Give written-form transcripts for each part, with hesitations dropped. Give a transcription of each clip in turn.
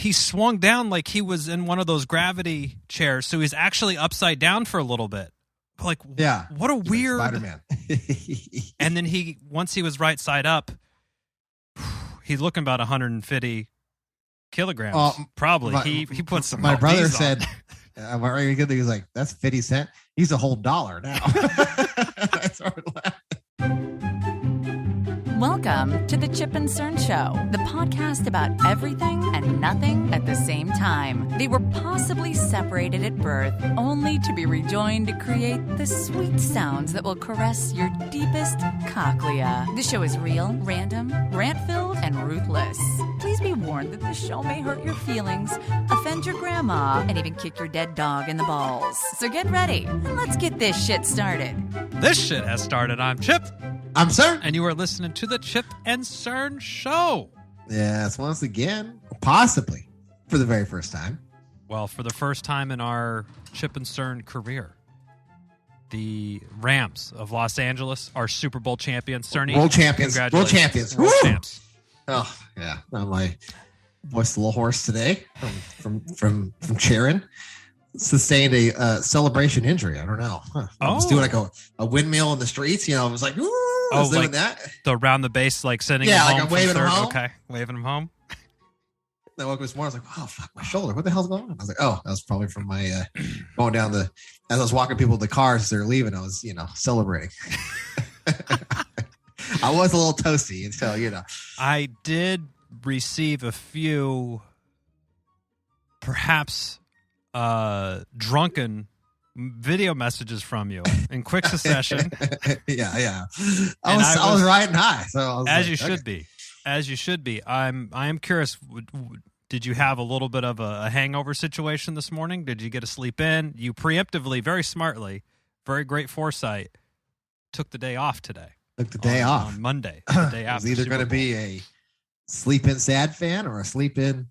he swung down like he was in one of those gravity chairs, so he's actually upside down for a little bit. Like, yeah, what a weird Spider-Man. And then once he was right side up, he's looking about 150 kilograms. Probably. He put some. My brother said, he was like, "That's 50 cents. He's a whole dollar now." I started laughing. Welcome to the Chip and Cern Show, the podcast about everything and nothing at the same time. They were possibly separated at birth, only to be rejoined to create the sweet sounds that will caress your deepest cochlea. The show is real, random, rant-filled, and ruthless. Please be warned that the show may hurt your feelings, offend your grandma, and even kick your dead dog in the balls. So get ready, and let's get this shit started. This shit has started. I'm Chip. I'm Cern. And you are listening to the Chip and Cern Show. Yes, once again, possibly for the very first time. Well, for the first time in our Chip and Cern career, the Rams of Los Angeles are Super Bowl champions. Cerny, World champions. Congratulations. World champions. World Woo! champs. Oh, yeah. My voice a little hoarse today from Cern. Sustained a celebration injury. I don't know. I was doing like a windmill in the streets. I was like, ooh. I was doing that. The around the base, like sending him home. Like I'm waving him home. Okay, waving him home. I woke up this morning. I was like, oh, fuck, my shoulder. What the hell's going on? I was like, oh, that was probably from my going down as I was walking people to the cars as they're leaving, I was, celebrating. I was a little toasty until, I did receive a few, perhaps drunken video messages from you in quick succession. yeah. I was riding high, so I was as you should be. I am curious. Did you have a little bit of a hangover situation this morning? Did you get to sleep in? You preemptively, very smartly, very great foresight, took the day off today. Took the day off on Monday. The day after. It's either going to be a sleep in sad fan or a sleep in.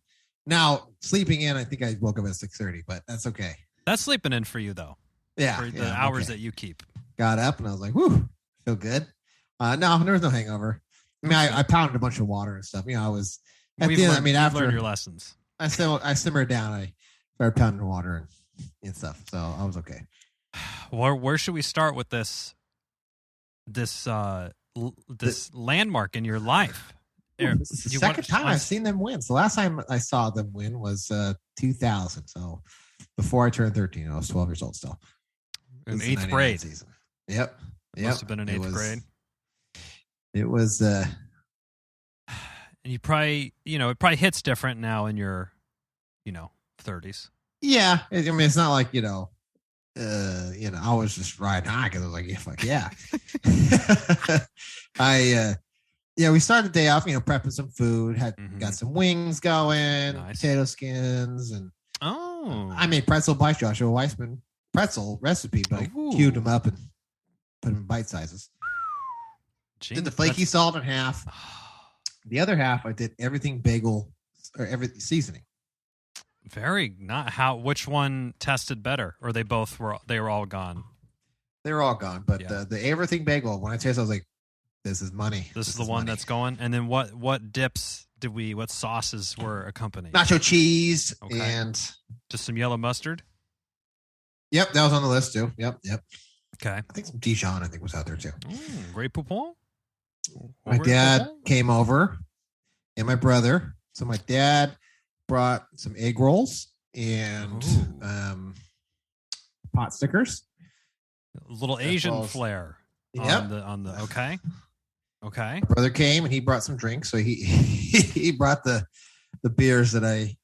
Now sleeping in, I think I woke up at 6:30, but that's okay. That's sleeping in for you, though. Yeah. For the hours that you keep. Got up and I was like, whew, feel good. No, there was no hangover. I mean, I pounded a bunch of water and stuff. I was at the end. After learned your lessons. I simmered down. I started pounding water and stuff. So I was okay. Where should we start with this landmark in your life? This is the second time I've seen them win. So the last time I saw them win was 2000. So before I turned 13, I was 12 years old still. In eighth grade. Season. Yep. Must have been in eighth grade. It was. And you probably, it probably hits different now in your, 30s. Yeah. I mean, it's not like, I was just riding high because I was like, yeah, fuck yeah. We started the day off, prepping some food, got some wings going, nice. Potato skins, and I made pretzel bites, Joshua Weissman pretzel recipe, but I cubed them up and put them in bite sizes. Did the flaky salt in half. The other half, I did everything bagel or everything seasoning. Which one tested better, or they were all gone? They were all gone, but the everything bagel, when I tasted, I was like, this is money. This is the one that's going. And then what dips what sauces were accompanying? Nacho cheese and just some yellow mustard. Yep, that was on the list too. Yep. Okay. I think some Dijon, was out there too. Great poupon. My dad came over and my brother. So my dad brought some egg rolls and pot stickers. A little Asian flair. Yep. On the okay. Okay. My brother came and he brought some drinks. So he brought the beers that I.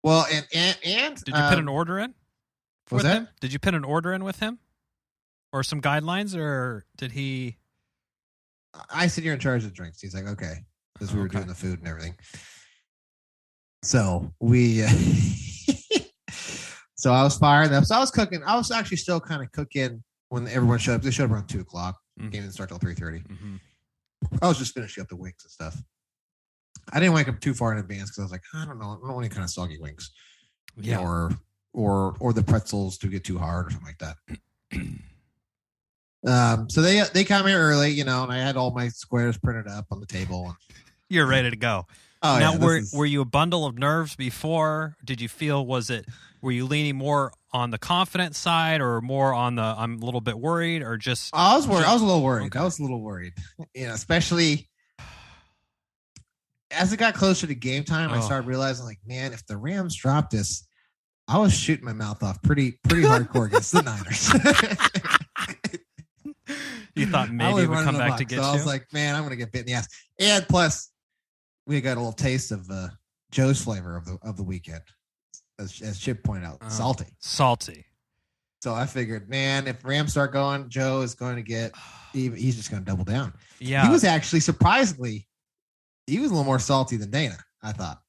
Well, and did you put an order in? With him? Did you put an order in with him, or some guidelines, or did he? I said you're in charge of the drinks. He's like, okay, because we were doing the food and everything. So we. So I was fired up. So I was cooking. I was actually still kind of cooking when everyone showed up. They showed up around 2:00. Game didn't start till 3:30. Mm-hmm. I was just finishing up the wings and stuff. I didn't wake up too far in advance because I was like, I don't know. I don't want any kind of soggy wings. Yeah. Or the pretzels to get too hard or something like that. So they come here early, and I had all my squares printed up on the table. You're ready to go. Oh, now, yeah, were you a bundle of nerves before? Did you feel, were you leaning more on the confident side or more on the I'm a little bit worried, or just? I was worried. I was a little worried. Okay. I was a little worried. Especially as it got closer to game time, I started realizing, like, man, if the Rams drop this, I was shooting my mouth off pretty hardcore against the Niners. You thought maybe it would come back to get you? I was like, man, I'm going to get bit in the ass. And plus, we got a little taste of Joe's flavor of the weekend, as Chip pointed out, salty. So I figured, man, if Rams start going, Joe is going to get. He's just going to double down. Yeah, he was actually surprisingly, he was a little more salty than Dana, I thought.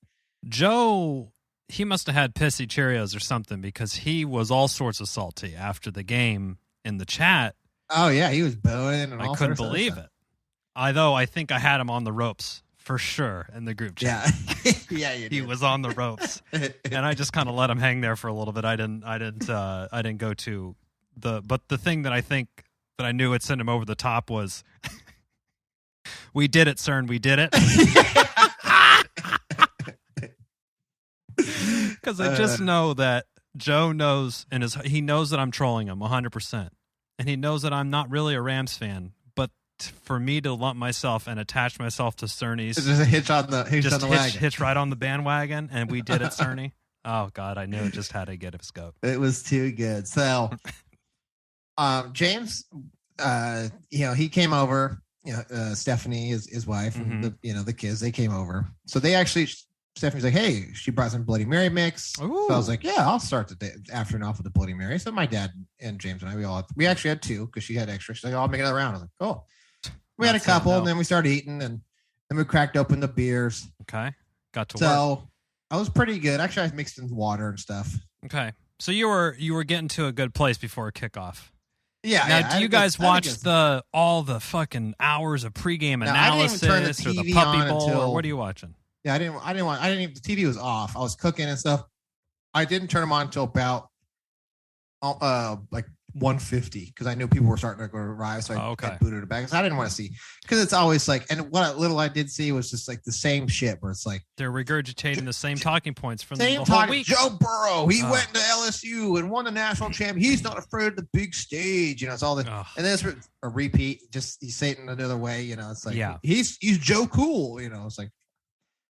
Joe, he must have had pissy Cheerios or something, because he was all sorts of salty after the game in the chat. Oh yeah, he was bowing and all. I couldn't believe it. I think I had him on the ropes for sure in the group chat. Yeah, yeah, you did. He was on the ropes, and I just kind of let him hang there for a little bit. I didn't go to but the thing that I think that I knew would send him over the top was, we did it, Cern. We did it. Because I just know that Joe knows, and he knows that I'm trolling him 100%. And he knows that I'm not really a Rams fan, but for me to lump myself and attach myself to Cerny's, just a hitch on the wagon. Hitch right on the bandwagon, and we did it, Cerny. Oh God, I knew it just had to get his goat. It was too good. So, James, he came over. Stephanie, his wife, and the kids, they came over. So they actually. Stephanie's like, hey, she brought some Bloody Mary mix. Ooh. So I was like, yeah, I'll start the afternoon off with the Bloody Mary. So my dad and James and I, we actually had two because she had extra. She's like, I'll make another round. I was like, cool. We had a couple, and then we started eating, and then we cracked open the beers. Okay. Got to work. So I was pretty good. Actually, I mixed in water and stuff. Okay. So you were getting to a good place before kickoff. Yeah. Now, do you guys watch all the fucking hours of pregame analysis or the Puppy Bowl, or what are you watching? Yeah, I didn't even, the TV was off. I was cooking and stuff. I didn't turn them on until about like 1:50 because I knew people were starting to arrive. So I booted it back because I didn't want to see, because it's always like, and what little I did see was just like the same shit where it's like they're regurgitating the same talking points from the whole week. Joe Burrow, he went to LSU and won the national championship. He's not afraid of the big stage. It's all the and then it's a repeat. Just he's saying it another way. It's like he's Joe Cool. It's like.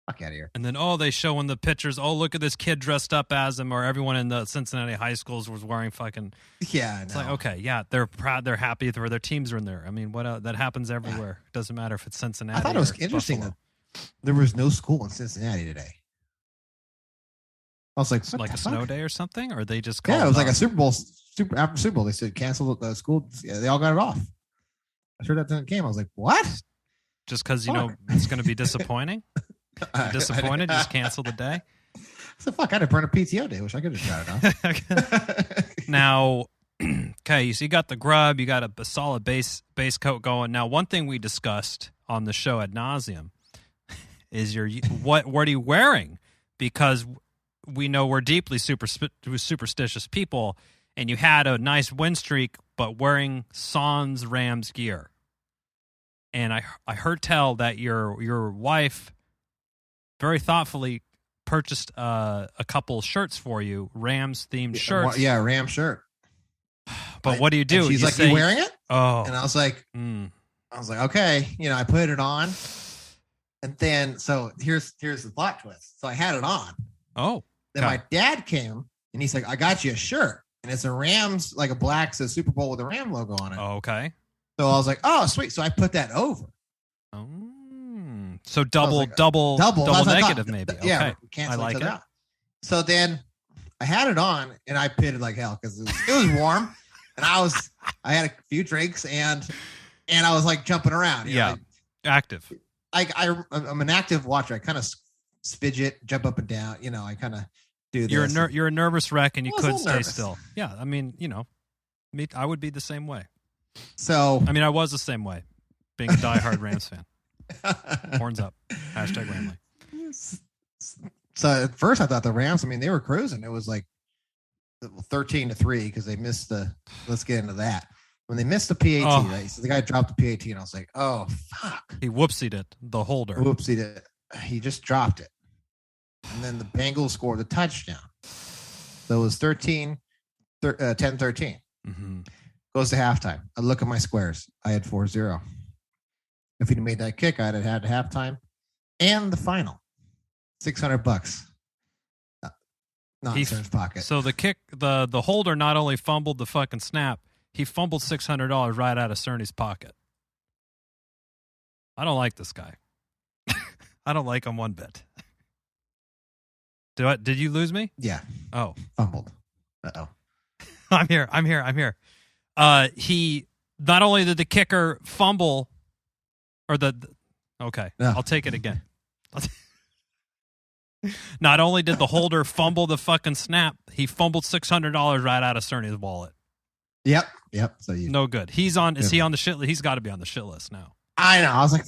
Fuck out of here. And then, they show in the pictures, look at this kid dressed up as him, or everyone in the Cincinnati high schools was wearing fucking. Yeah, it's like, okay, yeah, they're proud, they're happy where their teams are in there. I mean, what that happens everywhere. It doesn't matter if it's Cincinnati. I thought it was interesting that there was no school in Cincinnati today. I was like, a snow day or something, or they just it was like a Super Bowl. After Super Bowl, they said cancel the school. Yeah, they all got it off. I heard that didn't came. I was like, what? Just because it's going to be disappointing. Disappointed? Just cancel the day. So fuck, I had to burn a PTO day. Wish I could have shot it off. Now, okay, so you got the grub, you got a solid base coat going. Now, one thing we discussed on the show ad nauseum is what are you wearing? Because we know we're deeply superstitious people, and you had a nice win streak, but wearing Sans Rams gear. And I heard tell that your wife very thoughtfully purchased a couple shirts for you, Rams themed shirts. Yeah, Ram shirt. But what do you do? She's like, you wearing it? Oh. And I was like, okay. I put it on. And then, so here's the plot twist. So I had it on. Oh. Then my dad came and he's like, I got you a shirt. And it's a Rams, like a black, says Super Bowl with a Ram logo on it. Oh, okay. So I was like, oh, sweet. So I put that over. Oh. So double negative, maybe. Okay. Yeah, I like it. So then I had it on and I pitted like hell because it was warm, and I had a few drinks and I was like jumping around. Active. I'm an active watcher. I kind of fidget, jump up and down. I kind of do this. You're a nervous wreck and you couldn't stay still. Yeah, I mean, me, I would be the same way. So I mean, I was the same way, being a diehard Rams fan. Horns up. Hashtag Ramley. So at first I thought the Rams, they were cruising. It was like 13-3 because they missed let's get into that. When they missed the PAT, right? So the guy dropped the PAT and I was like, oh, fuck. He whoopsied it, the holder. Whoopsied it. he just dropped it. And then the Bengals scored a touchdown. So it was 10-13. Mm-hmm. Goes to halftime. I look at my squares. I had 4-0. If he'd made that kick, I'd have had halftime and the final. $600. Not in Cern's pocket. So the holder not only fumbled the fucking snap, he fumbled $600 right out of Cerny's pocket. I don't like this guy. I don't like him one bit. Did you lose me? Yeah. Oh. Fumbled. Uh-oh. I'm here. He not only did the kicker fumble, or okay, no. I'll take it again. Not only did the holder fumble the fucking snap, he fumbled $600 right out of Cerny's wallet. Yep. So no good. Is he on the shit list? He's got to be on the shit list now. I know. I was like,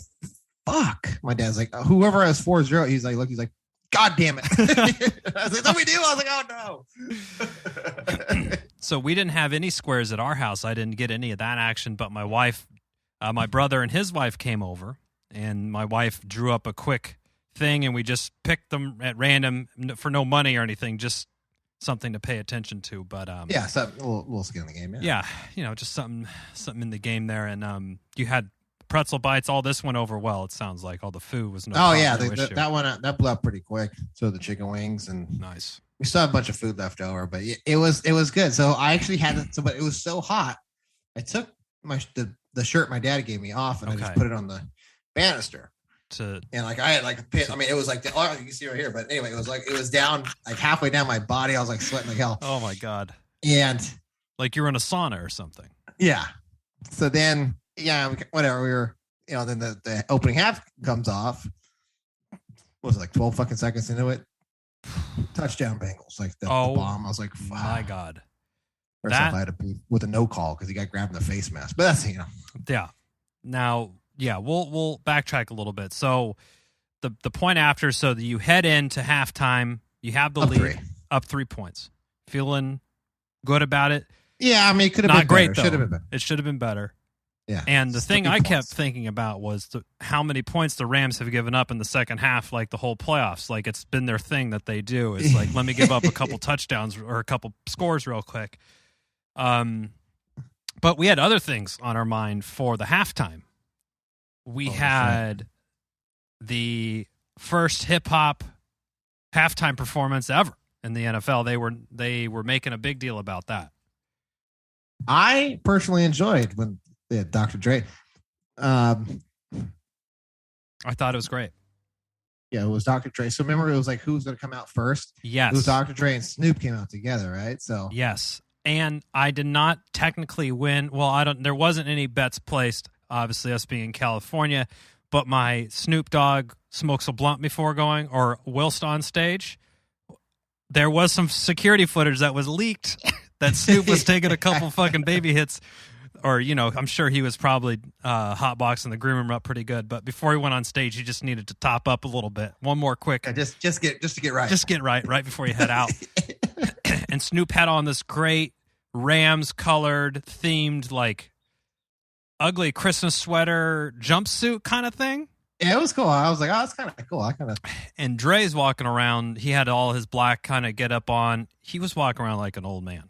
fuck. My dad's like, whoever has 4-0, he's like, God damn it. I was like, no, we do. I was like, oh no. So we didn't have any squares at our house. I didn't get any of that action, but my wife, my brother and his wife came over, and my wife drew up a quick thing, and we just picked them at random for no money or anything, just something to pay attention to. But yeah, so a little skin in the game. Yeah, just something in the game there. And you had pretzel bites. All this went over well. It sounds like all the food was no. Oh yeah, issue. that blew up pretty quick. So the chicken wings and nice. We still have a bunch of food left over, but it was good. So I actually had it. But it was so hot. I took the shirt my dad gave me off, and I just put it on the banister. And like I had like a pit. I mean, it was like you can see right here. But anyway, it was down like halfway down my body. I was like sweating like hell. Oh my god! And like you're in a sauna or something. Yeah. So then, whatever. We were, then the opening half comes off. What was it, like 12 fucking seconds into it? Touchdown Bengals. Like the bomb. I was like, fuck. My god. First off, I had to be with a no call because he got grabbed in the face mask. But that's Yeah. Now. Yeah, we'll backtrack a little bit. So the point after, so that you head into halftime, you have the lead up 3 points. Feeling good about it. Yeah, I mean, it could have been great, better. Should have been better. It should have been better. Yeah. And the thing I kept thinking about was how many points the Rams have given up in the second half, like the whole playoffs. Like it's been their thing that they do. It's like, let me give up a couple touchdowns or a couple scores real quick. But we had other things on our mind for the halftime. We had the first hip hop halftime performance ever in the NFL. They were making a big deal about that. I personally enjoyed when they had Dr. Dre. I thought it was great. Yeah, it was Dr. Dre. So remember, it was like who was going to come out first? Yes, it was Dr. Dre and Snoop came out together, right? So yes, and I did not technically win. Well, there wasn't any bets placed. Obviously, us being in California, but my Snoop Dogg smokes a blunt before going, or whilst on stage. There was some security footage that was leaked that Snoop was taking a couple fucking baby hits, or I'm sure he was probably hotboxing the green room up pretty good. But before he went on stage, he just needed to top up a little bit. One more quick, just to get right, right before you head out. And Snoop had on this great Rams colored themed like ugly Christmas sweater jumpsuit kind of thing. Yeah, it was cool. I was like, oh, it's kind of cool. And Dre's walking around. He had all his black kind of get up on. He was walking around like an old man.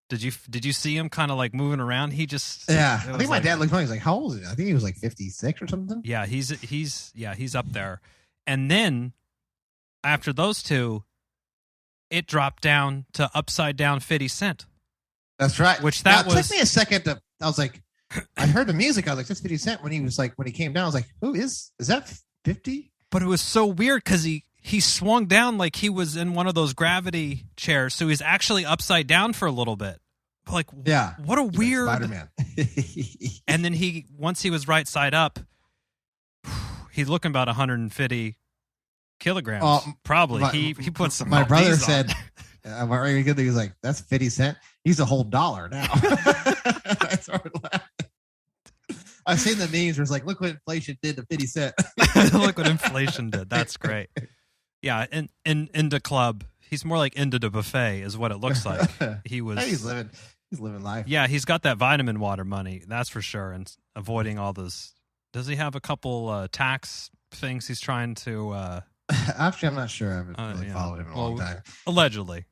Did you see him kind of like moving around? He just I think my dad looked funny. He's like, how old is he? I think he was like 56 or something. Yeah, he's up there. And then after those two, it dropped down to upside down 50 Cent. That's right. Which took me a second to. I was like. I heard the music. I was like, that's 50 Cent. When he came down, I was like, who is that 50? But it was so weird because he swung down like he was in one of those gravity chairs. So he's actually upside down for a little bit. Like, yeah, what a weird Spider-Man. And then once he was right side up, he's looking about 150 kilograms. Probably. He put some. My brother said, "Am I really good?" He was like, "That's 50 Cent. He's a whole $1 now." I started laughing. I've seen the memes where it's like, look what inflation did to 50 Cent. Look what inflation did. That's great. Yeah, into club. He's more like into the buffet is what it looks like. He was. Hey, he's living life. Yeah, he's got that vitamin water money, that's for sure, and avoiding all those. Does he have a couple tax things he's trying to. Actually, I'm not sure. I haven't really followed him in a long time. Allegedly,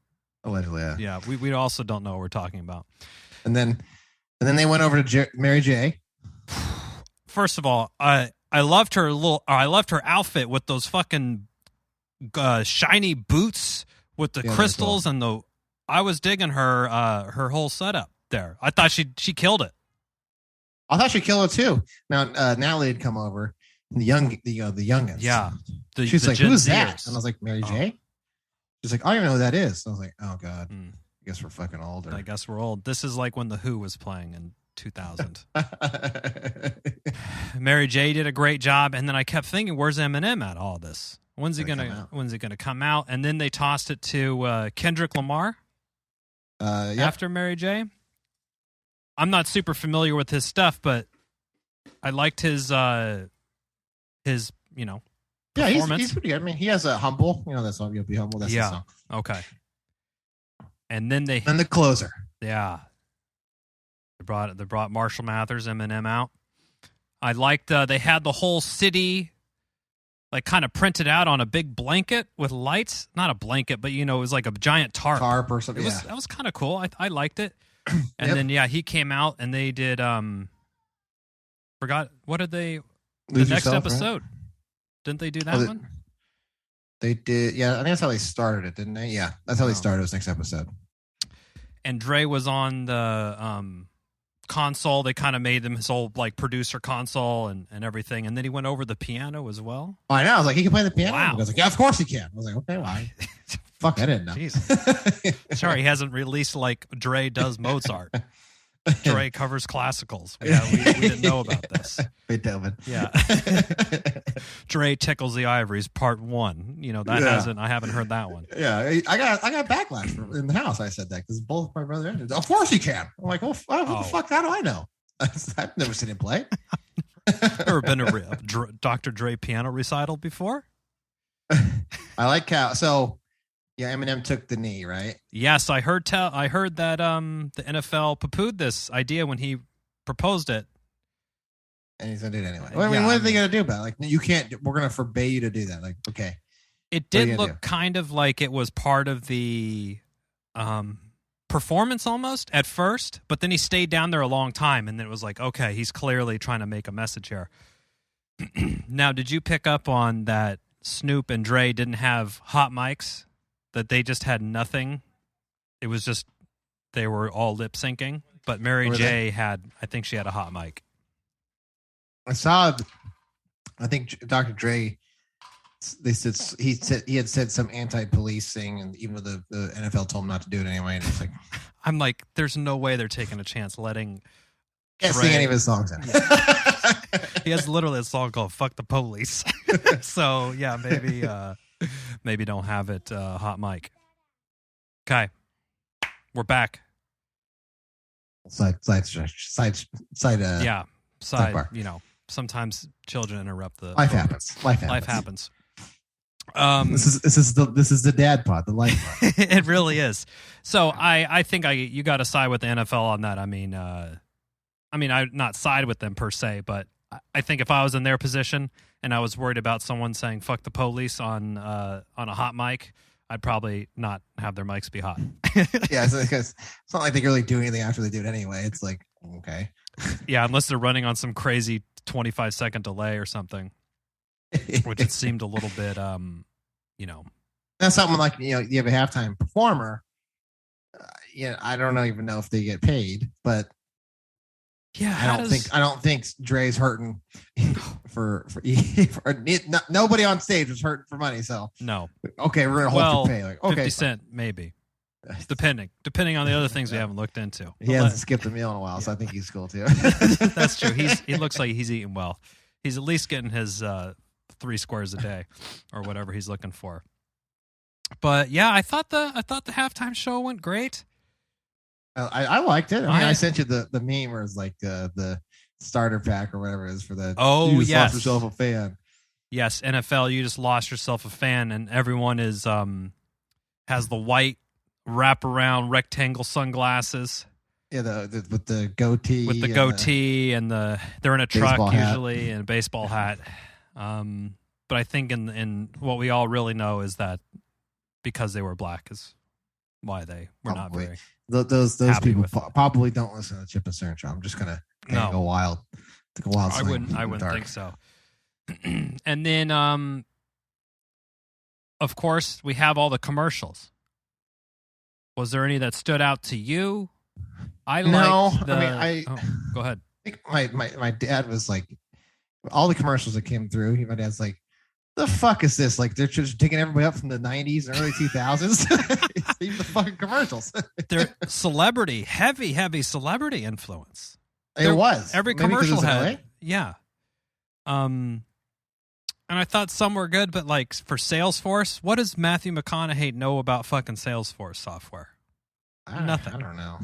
yeah. Yeah, we also don't know what we're talking about. And then they went over to Mary J. First of all, I loved her outfit with those fucking shiny boots with the crystals and the. I was digging her whole setup there. I thought she killed it. I thought she'd kill it too. Now Natalie had come over, the youngins. Yeah, she's like, "Who's that?" And I was like, "Mary J." Oh. She's like, "I don't even know who that is." So I was like, "Oh God, I guess we're fucking older." I guess we're old. This is like when the Who was playing in 2000. Mary J did a great job, and then I kept thinking, "Where's Eminem at all this? When's he gonna come out?" And then they tossed it to Kendrick Lamar after Mary J. I'm not super familiar with his stuff, but I liked his performance. Yeah, he's pretty good. I mean, he has a humble. You know that song, "You'll Be Humble." That's the song. Okay. And then the closer. Yeah. They brought Marshall Mathers, Eminem out. I liked they had the whole city like kind of printed out on a big blanket with lights. Not a blanket, but it was like a giant tarp. Tarp or something. That was kind of cool. I liked it. And then he came out and they did forgot what did they Lose the next Yourself, episode. Right? Didn't they do that one? They did. Yeah, I think that's how they started it, didn't they? Yeah, that's how they started this next episode. And Dre was on the console. They kind of made him his whole like producer console and everything. And then he went over the piano as well. Oh, I know. I was like, he can play the piano. Wow. I was like, yeah, of course he can. I was like, okay, why? Fuck, I didn't know. Jeez. Sorry, he hasn't released like Dre does Mozart. Dre covers classicals. We didn't know about this. Beethoven. Yeah. Dre tickles the ivories, part 1. I haven't heard that one. Yeah, I got backlash in the house. I said that because both my brother and of course he can. I'm like, what the fuck? How do I know? I've never seen him play. Ever been a Dr. Dre piano recital before? I like how so. Yeah, Eminem took the knee, right? Yes, I heard that the NFL poo-pooed this idea when he proposed it. And he's going to do it anyway. Well, I mean, what are they going to do about it? Like, you can't, we're going to forbid you to do that. Like, okay. It did look kind of like it was part of the performance almost at first, but then he stayed down there a long time, and then it was like, okay, he's clearly trying to make a message here. Now, did you pick up on that Snoop and Dre didn't have hot mics? That they just had nothing. It was just they were all lip syncing. But Mary J I think she had a hot mic. I think Dr. Dre. They said he had said some anti-police thing, and even though the NFL told him not to do it anyway, and it's like, I'm like, there's no way they're taking a chance letting. Can't sing any of his songs. He has literally a song called "Fuck the Police." So yeah, maybe don't have it hot mic. Okay, we're back. Side. Sometimes children interrupt the life happens. Life happens. This is the dad pod, the life pod. It really is. So I think you got to side with the NFL on that. I mean, I not side with them per se, but I think if I was in their position and I was worried about someone saying "fuck the police" on a hot mic, I'd probably not have their mics be hot. Yeah, because it's not like they can really do anything after they do it anyway. It's like, okay. Yeah, unless they're running on some crazy 25-second delay or something, which it seemed a little bit, That's something like, you have a halftime performer. I don't even know if they get paid, but yeah, I don't think Dre's hurting for nobody on stage was hurting for money. So no, okay, we're gonna hold your pay. Like, okay, 50 cent maybe, depending on the other things we haven't looked into. He hasn't skipped a meal in a while, so I think he's cool too. That's true. He looks like he's eating well. He's at least getting his 3 squares a day or whatever he's looking for. But yeah, I thought the halftime show went great. I liked it. I sent you the meme where it's like the starter pack or whatever it is for the. Oh, you just yes. lost yourself a fan. Yes, NFL. You just lost yourself a fan, and everyone is has the white wraparound rectangle sunglasses. Yeah, with the goatee. With the goatee and they're in a truck usually and a baseball hat. but I think in what we all really know is that because they were black is why they were not very those happy people with it. probably don't listen to the Chip and Cern show. I'm just gonna go wild. Take a wild I swing wouldn't dark. think so. And then of course we have all the commercials. Was there any that stood out to you? Go ahead. I think my dad was like, all the commercials that came through, my dad's like, the fuck is this? Like, they're just taking everybody up from the 90s and early 2000s. Even the fucking commercials. They're heavy celebrity influence. It was. Every Maybe 'cause commercial it was in had. LA? Yeah. And I thought some were good, but like for Salesforce, what does Matthew McConaughey know about fucking Salesforce software? Nothing. I don't know.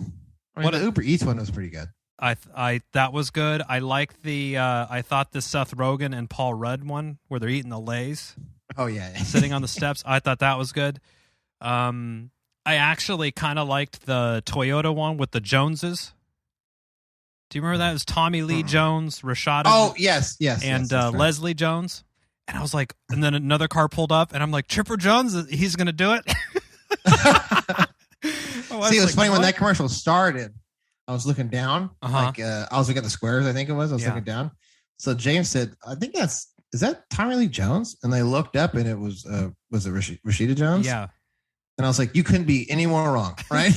The Uber Eats one was pretty good. That was good. I liked I thought the Seth Rogen and Paul Rudd one where they're eating the Lay's. Oh yeah. Sitting on the steps. I thought that was good. I actually kind of liked the Toyota one with the Joneses. Do you remember that? It was Tommy Lee Jones, Rashada. Oh yes, and right. Leslie Jones. And I was like, and then another car pulled up, and I'm like, Chipper Jones, he's going to do it. See, it was funny when that commercial started. I was looking down, I was looking at the squares. I think it was. I was looking down. So James said, "I think is that Tommy Lee Jones?" And they looked up, and it was it Rashida Jones? Yeah. And I was like, "You couldn't be any more wrong, right?"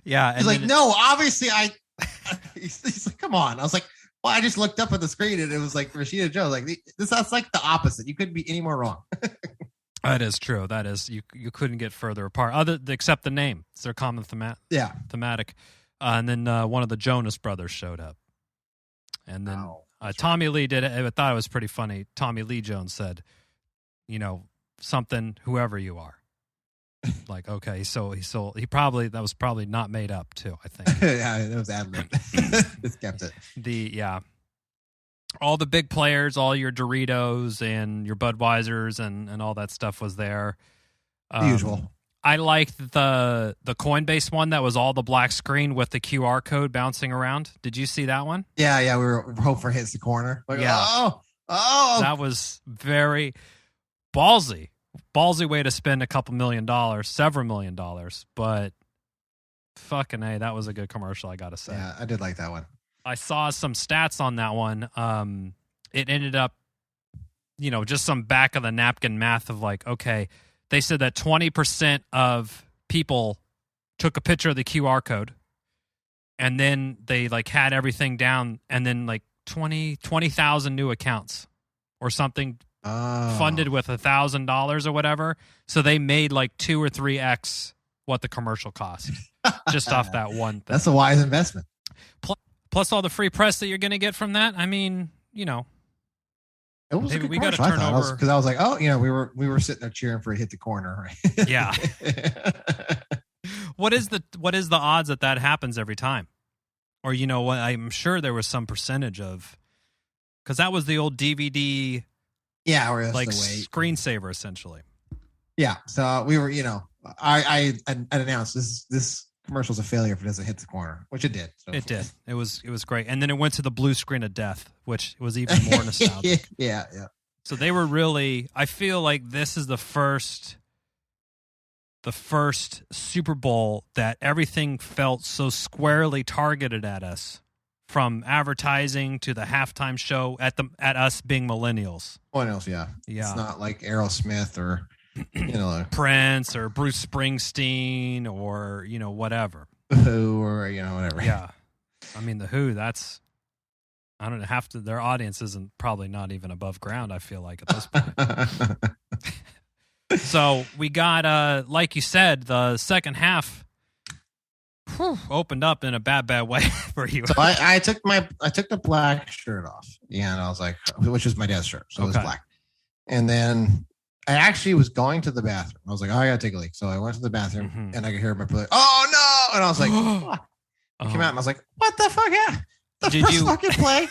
Yeah. He's like, "No, obviously I." He's like, "Come on!" I was like, "Well, I just looked up at the screen, and it was like Rashida Jones. Like that's like the opposite. You couldn't be any more wrong." That is true. That is, you couldn't get further apart, except the name. It's their common thematic. And then one of the Jonas brothers showed up. And then Tommy Lee did it. I thought it was pretty funny. Tommy Lee Jones said, something, whoever you are. Like, okay, so that was probably not made up too, I think. Yeah, it was ad-libbed. Just kept it. All the big players, all your Doritos and your Budweisers and all that stuff was there. The usual. I liked the Coinbase one that was all the black screen with the QR code bouncing around. Did you see that one? Yeah. We were hoping for hits the corner. Like, yeah. Oh. That was very ballsy. Ballsy way to spend a couple $1 million, several $1 million. But fucking A, that was a good commercial, I got to say. Yeah, I did like that one. I saw some stats on that one. It ended up, just some back of the napkin math of like, okay, they said that 20% of people took a picture of the QR code and then they like had everything down and then like 20,000 new accounts or something funded with $1,000 or whatever. So they made like 2 or 3x what the commercial cost just off that one thing. That's a wise investment. Plus all the free press that you're going to get from that. I mean, it was maybe we got to turn over because I was like, oh, we were sitting there cheering for it to hit the corner. Right? Yeah. What is the odds that happens every time? Or what? I'm sure there was some percentage of because that was the old DVD. Yeah, or like screensaver essentially. Yeah. So we were, I announced this commercial's a failure if it doesn't hit the corner, which it did. So. It did. It was great. And then it went to the blue screen of death, which was even more nostalgic. Yeah. So they were really, I feel like this is the first Super Bowl that everything felt so squarely targeted at us, from advertising to the halftime show at us being millennials. Millennials, yeah. It's not like Aerosmith or Prince or Bruce Springsteen or whatever. Who or whatever. Yeah, I mean the Who. That's I don't know. Their audience isn't probably not even above ground. I feel like at this point. So we got like you said, the second half opened up in a bad way for you. So I took the black shirt off. Yeah, and I was like, which is my dad's shirt, so it was black. And then I actually was going to the bathroom. I was like, oh, I gotta take a leak. So I went to the bathroom and I could hear my brother, oh no! And I was like, fuck. I came out and I was like, what the fuck? Yeah. Did you fucking play?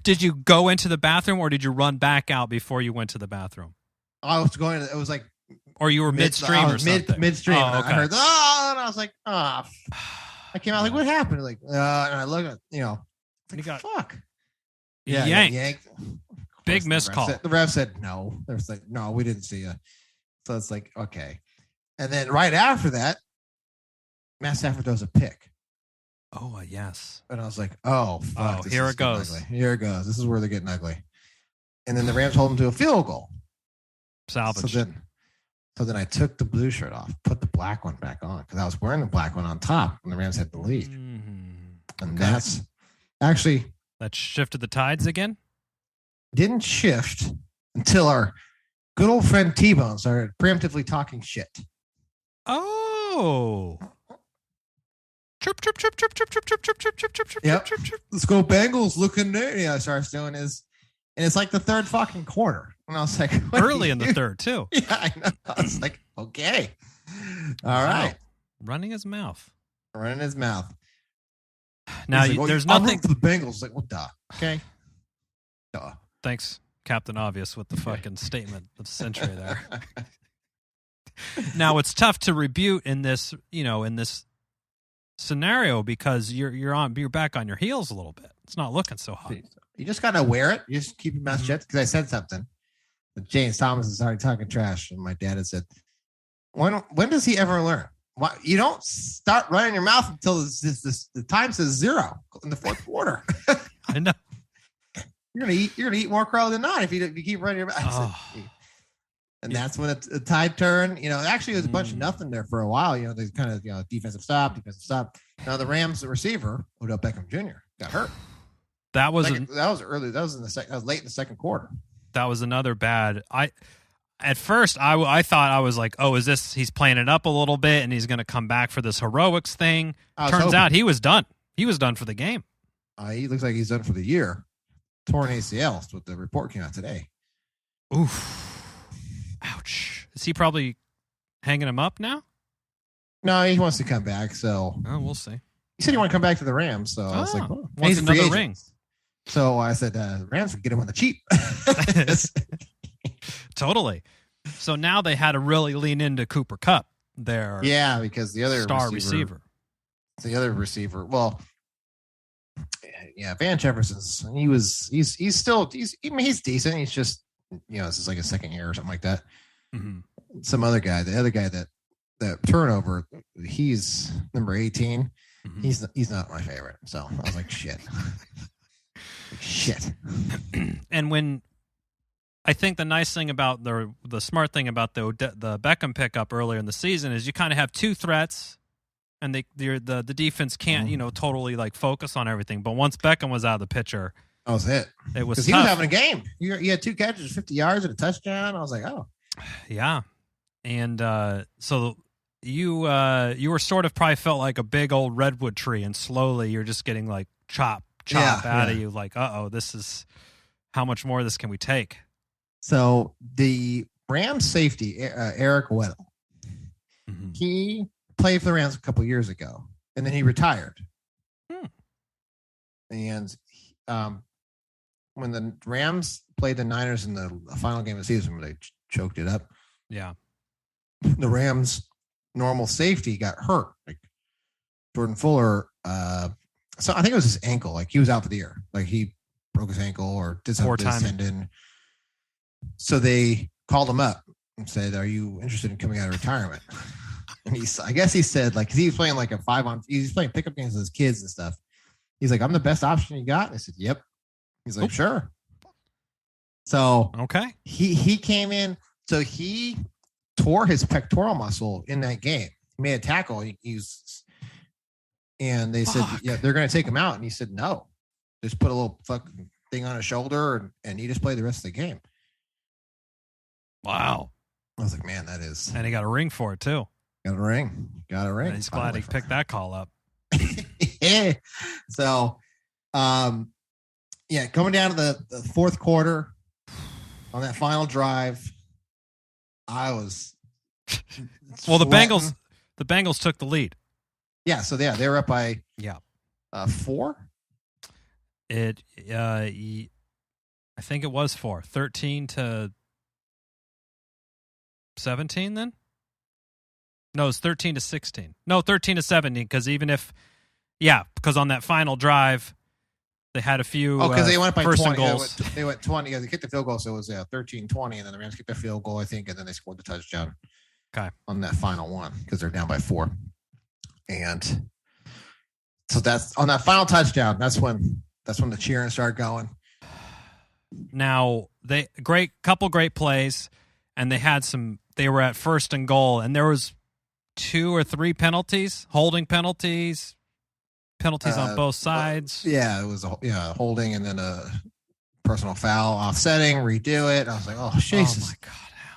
Did you go into the bathroom or did you run back out before you went to the bathroom? I was going to, it was like, or you were midstream or something? Midstream. Oh, okay. I heard, oh, and I was like, oh. I came out like, what happened? Like, and I look at, like, fuck. Yeah, Yanked. Big missed call. The ref said no. They was like, no, we didn't see you. So it's like, okay. And then right after that, Matt Stafford throws a pick. Oh, yes. And I was like, oh, fuck. Here it goes. Here it goes. This is where they're getting ugly. And then the Rams hold them to a field goal. Salvage. So then I took the blue shirt off, put the black one back on, because I was wearing the black one on top when the Rams had the lead. Mm-hmm. And that's actually... That shifted the tides again? Didn't shift until our good old friend T-Bone started preemptively talking shit. Oh. Chirp, chirp, chirp, chirp, chirp, chirp, chirp, chirp, chirp, chirp, chirp, Yep. chirp, chirp. Let's go Bengals looking there. Yeah, starts doing his, and it's like the third fucking quarter. And I was like, early in the third, too. Yeah, I know. I was like, okay. All right. Running his mouth. Running his mouth. Now, like, there's I'll nothing. root for the Bengals. Like, what the? Okay. Duh. Thanks, Captain Obvious, with the fucking statement of the century there. Now, it's tough to rebuke in this, in this scenario because you're back on your heels a little bit. It's not looking so hot. You just gotta wear it. You just keep your mouth shut. Because I said something. But James Thomas is already talking trash, and my dad had said, "When does he ever learn? Why you don't start running your mouth until the time says 0 in the fourth quarter? I know. You're gonna eat more crow than not if you keep running your mouth." Oh. And that's when a tide turn. Actually, it was a bunch of nothing there for a while. They kind of defensive stop. Now the Rams the Odell Beckham Jr. got hurt. That was early. That was late in the second quarter. That was another bad. At first I thought I was like, oh, is this he's playing it up a little bit and he's going to come back for this heroics thing? Turns out he was done. He was done for the game. He looks like he's done for the year. Torn ACL is what the report came out today. Oof. Ouch. Is he probably hanging him up now? No, he wants to come back. So we'll see. He said he wanted to come back to the Rams. So I was like, wants another ring. So I said, Rams would get him on the cheap. Totally. So now they had to really lean into Cooper Kupp, their because the other star receiver. The other receiver. Well, yeah, Van Jefferson's. He's still decent. He's just this is like a second year or something like that. Mm-hmm. Some other guy, the other guy that turnover, he's number 18. Mm-hmm. He's not my favorite. So I was like, shit. Shit. And when I think the nice thing about the smart thing about the Beckham pickup earlier in the season is you kind of have two threats, and the defense can't totally like focus on everything. But once Beckham was out of the picture, that was it. It was because he was having a game. He had 2 catches, 50 yards, and a touchdown. I was like, oh, yeah. And so you were sort of probably felt like a big old redwood tree, and slowly you're just getting like chop out of you. Like, this is how much more of this can we take? So the Rams safety, Eric Weddle, mm-hmm. he played for the Rams a couple years ago, and then he retired. And when the Rams played the Niners in the final game of the season, where they choked it up, the Rams' normal safety got hurt. Like Jordan Fuller, so I think it was his ankle. Like he was out for the year. Like he broke his ankle or did something to his tendon. So they called him up and said, "Are you interested in coming out of retirement?" And I guess he said, like, 'cause he was playing like a 5-on. He's playing pickup games with his kids and stuff. He's like, "I'm the best option you got." And I said, "Yep." He's like, "Sure." So okay, he came in. So he tore his pectoral muscle in that game. He made a tackle. And they said, "Yeah, they're going to take him out." And he said, "No, just put a little fucking thing on his shoulder, and he just played the rest of the game." Wow. I was like, man, that is. And he got a ring for it too. Got a ring. And he's glad he picked that call up. Yeah. So, coming down to the fourth quarter on that final drive, I was. Well, the Bengals took the lead. Yeah. So they were up by 4. I think it was 4, 13-17 then? No, it's 13-16. No, 13-17 because because on that final drive, They had a few because they went by first 20 and goals. They went 20. Yeah, they kicked the field goal, so it was 13-20, and then the Rams kicked the field goal, I think, and then they scored the touchdown. Okay. On that final one because they're down by 4, and so that's on that final touchdown. That's when the cheering started going. Now couple great plays, and they were at first and goal, and there was 2 or 3 penalties, holding penalties on both sides. Yeah, it was holding and then a personal foul, offsetting, redo it. I was like, oh Jesus,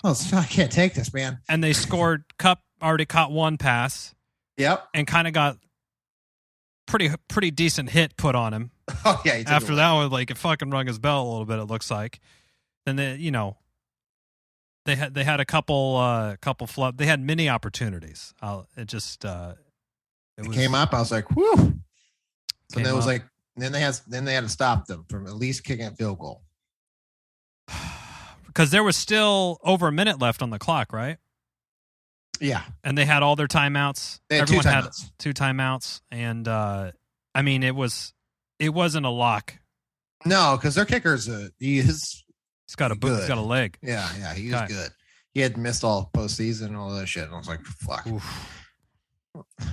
oh my God, I can't take this, man. And they scored. Cup already caught one pass. Yep, and kind of got pretty decent hit put on him. Oh yeah, after that one, like it fucking rung his bell a little bit. It looks like. Then they had a couple flub. They had many opportunities. It came up. I was like, whew. So then it was like, then they had to stop them from at least kicking a field goal because there was still over a minute left on the clock, right? Yeah, and they had all their timeouts. Everyone had 2 timeouts, and I mean it wasn't a lock. No, because their kicker's he's got a boot. He's got a leg. Yeah, he was good. He had missed all postseason and all that shit. And I was like, fuck. Oof.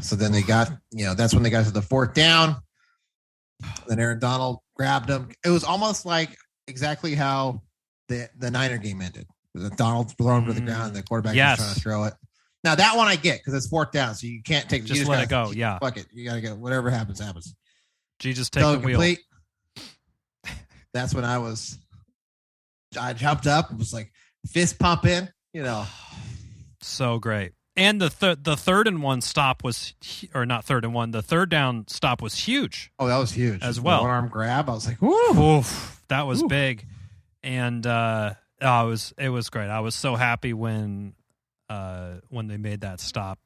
So then they got, that's when they got to the 4th down. Then Aaron Donald grabbed him. It was almost like exactly how the Niner game ended. The Donald thrown to the ground and the quarterback was trying to throw it. Now that one I get because it's 4th down, so you can't take. Just let it go. Yeah, fuck it. You gotta go. Whatever happens, happens. Jesus, take the wheel. That's when I jumped up and was like fist pumping. So great. And the 3rd and 1 stop was, or not 3rd and 1, the 3rd down stop was huge. Oh, that was huge as well. One arm grab. I was like, woo, oof, that was big, and it was great. I was so happy when they made that stop,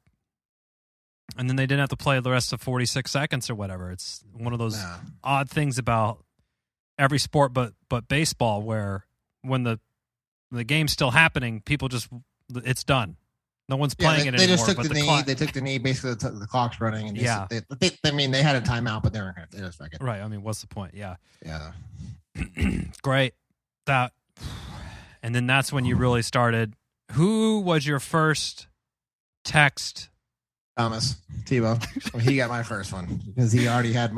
and then they didn't have to play the rest of 46 seconds or whatever. It's one of those odd things about every sport, but baseball, where when the game's still happening, people it's done. No one's playing it anymore. They just took the knee. They took the knee. Basically, the clock's running. And they had a timeout, but they weren't going to just fuck it. Right. I mean, what's the point? Yeah. Yeah. Great. And then that's when you really started. Who was your first text? Thomas Tebow. He got my first one because he already had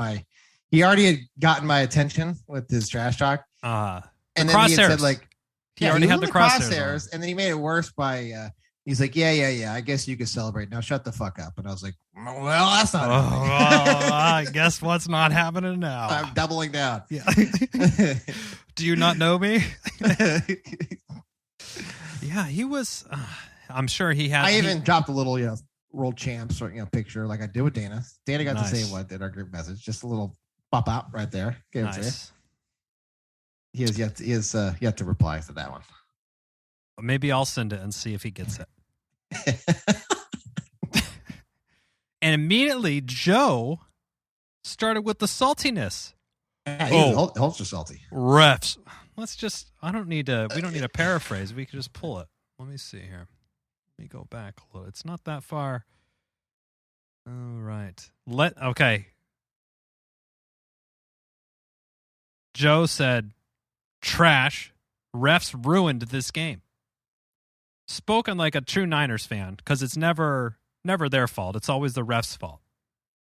gotten my attention with his trash talk. And then crosshairs. He had said like, he already had the crosshairs, and then he made it worse by. He's like, yeah. I guess you could celebrate. Now shut the fuck up. And I was like, well, that's not happening. I guess what's not happening now? I'm doubling down. Yeah. Do you not know me? Yeah, he was. I'm sure he had. I even dropped a little, world champs or picture like I did with Dana. Dana got to say what in our group message. Just a little pop out right there. Nice. He has yet to reply to that one. Maybe I'll send it and see if he gets it. And immediately Joe started with the saltiness. Yeah, he's ultra salty. Refs. We don't need to paraphrase. We can just pull it. Let me see here. Let me go back a little. It's not that far. All right. Okay. Joe said, trash. Refs ruined this game. Spoken like a true Niners fan, because it's never their fault. It's always the refs' fault.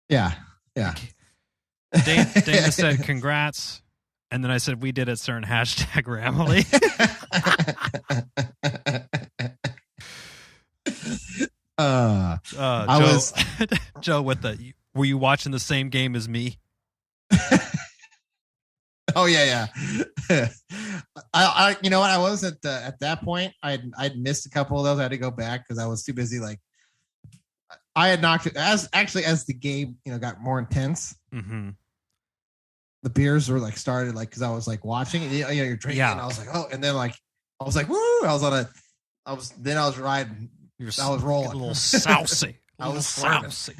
Yeah. Dana said, congrats. And then I said, we did it, Cern, #Ramily. Joe with were you watching the same game as me? Oh yeah. I you know what? I wasn't at that point. I'd missed a couple of those. I had to go back because I was too busy. Like I had knocked it as the game got more intense. Mm-hmm. The beers were started because I was watching. You're drinking. Yeah. And I was like, oh, and then I was like, woo! I was riding. I was rolling. A little sousy. I was sousy.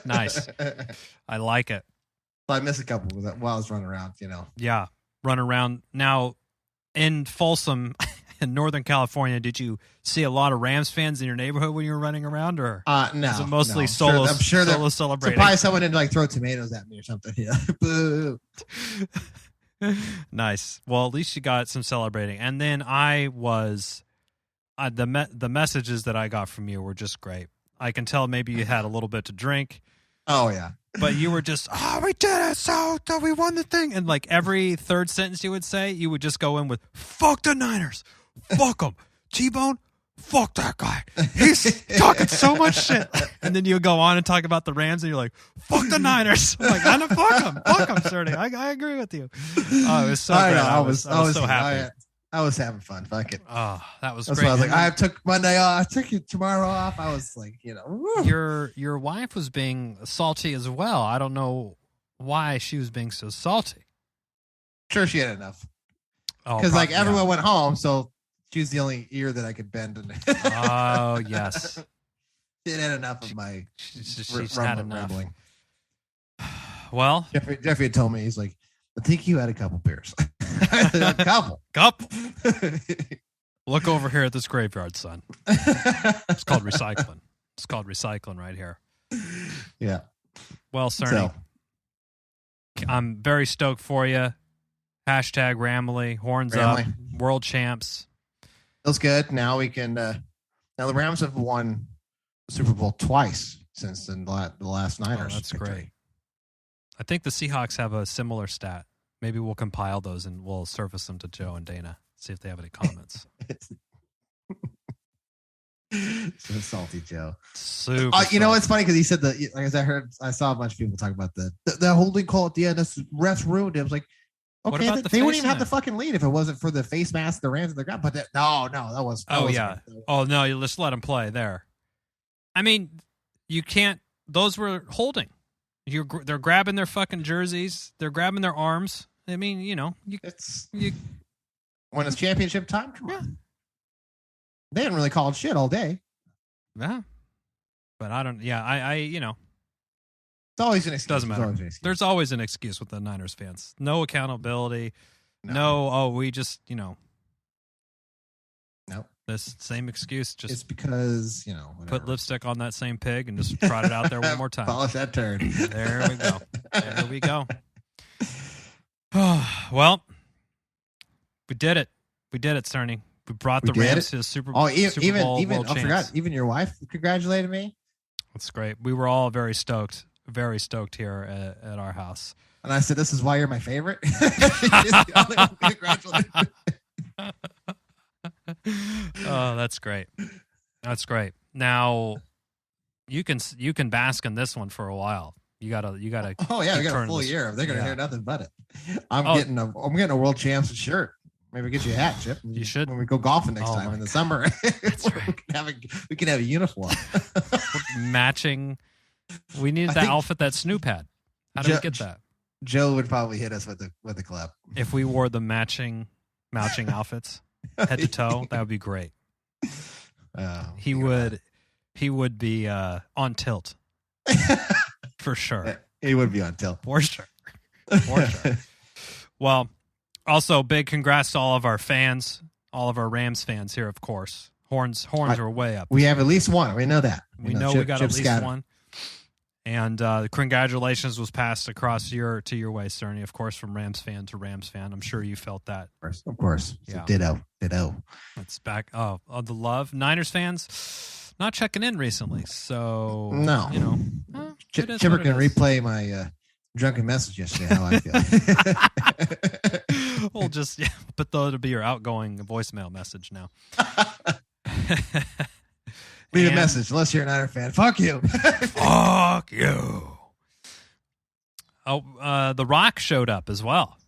Nice. I like it. I missed a couple while I was running around, Yeah, run around. Now, in Folsom, in Northern California, did you see a lot of Rams fans in your neighborhood when you were running around, or No, was it mostly no. solo? I'm sure solo celebrating. Probably someone didn't like throw tomatoes at me or something. Yeah, boo. Nice. Well, at least you got some celebrating, and then I was the messages that I got from you were just great. I can tell maybe you had a little bit to drink. Oh yeah. But you were just, we did it, so we won the thing. And like every third sentence you would say, you would just go in with, fuck the Niners. Fuck them. T-Bone, fuck that guy. He's talking so much shit. And then you would go on and talk about the Rams, and you're like, fuck the Niners. I'm like, I know, fuck them. Fuck them, Cerny. I agree with you. Oh, it was so great. I was so happy. I was having fun. Fuck it. Oh, that was That's great. why I was like, I took Monday off. I took tomorrow off. I was like, woo. Your wife was being salty as well. I don't know why she was being so salty. Sure, she had enough. Because like everyone went home, so she was the only ear that I could bend. Oh yes, she had enough of my. She's had enough. Rambling. Well, Jeffrey had told me, he's like, I think you had a couple beers. A couple. Look over here at this graveyard, son. It's called recycling. It's called recycling right here. Yeah. Well, Cerny, I'm very stoked for you. Hashtag Ramley, horns up, world champs. Feels good. Now we can. Now the Rams have won the Super Bowl twice since the last Niners. Oh, that's great. I think the Seahawks have a similar stat. Maybe we'll compile those and we'll surface them to Joe and Dana. See if they have any comments. So salty, Joe. Super. You know what's funny? Because he said I saw a bunch of people talk about the holding call at the end. This refs ruined it. I was like, okay, they wouldn't even have the fucking lead if it wasn't for the face mask, the Rams, and the ground. But no, that was. Oh no, you just let them play there. I mean, you can't. Those were holding. They're grabbing their fucking jerseys. They're grabbing their arms. I mean, when it's championship time, come on. They didn't really call it shit all day. Yeah. But I don't, it's always an excuse. Doesn't matter. There's always an excuse with the Niners fans. No accountability. No, we just, No. This same excuse. Just it's because, put lipstick on that same pig and just trot it out there one more time. Polish that turd. There we go. There we go. Well, we did it. We did it, Cerny. We brought the Rams to the Super Bowl. Even World I forgot. Even your wife congratulated me. That's great. We were all very stoked here at our house. And I said, "This is why you're my favorite." She's the only one who congratulated me. Oh, that's great. That's great. Now, you can bask in this one for a while. You gotta. Oh yeah, we got a full year. They're gonna hear nothing but it. I'm getting a world champs shirt. Maybe get you a hat, Chip. You should. When we go golfing next time in the summer. That's right. We can have a uniform. Matching. We needed that outfit that Snoop had. How did we get that? Joe would probably hit us with the club. If we wore the matching outfits, head to toe, that would be great. He would be on tilt. For sure. He would be on tilt. For sure. Well, also, big congrats to all of our fans, all of our Rams fans here, of course. Horns are way up. We have at least one. We know that. We know we got at least one. And congratulations was passed across to your way, Cerny, of course, from Rams fan to Rams fan. I'm sure you felt that. Of course. Yeah. Ditto. It's back. Oh, the love. Niners fans not checking in recently. So, no. Chipper can replay my drunken message yesterday, how I feel. We'll just but that'll be your outgoing voicemail message now. Leave a message unless you're a Niner fan. Fuck you. Fuck you. Oh, The Rock showed up as well.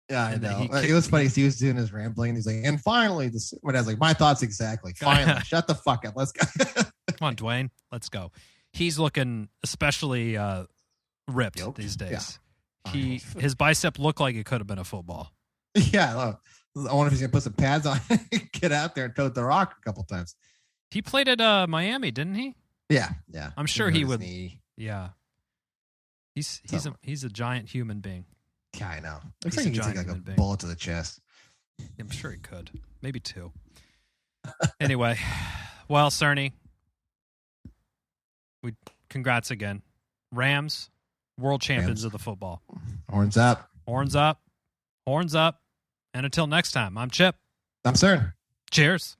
Yeah, I know. It was funny. He was doing his rambling. He's like, and finally, I was like, my thoughts exactly. Finally, shut the fuck up. Let's go. Come on, Dwayne. Let's go. He's looking especially ripped these days. Yeah. His bicep looked like it could have been a football. Yeah, I wonder if he's gonna put some pads on, get out there and tote the rock a couple times. He played at Miami, didn't he? Yeah. I'm sure he would. Yeah. He's a giant human being. Yeah, I know. Looks like he can take like a bullet to the chest. I'm sure he could. Maybe 2. Anyway, well, Cerny, congrats again. Rams, world champions of the football. Horns up. Horns up. Horns up. And until next time, I'm Chip. I'm Cern. Cheers.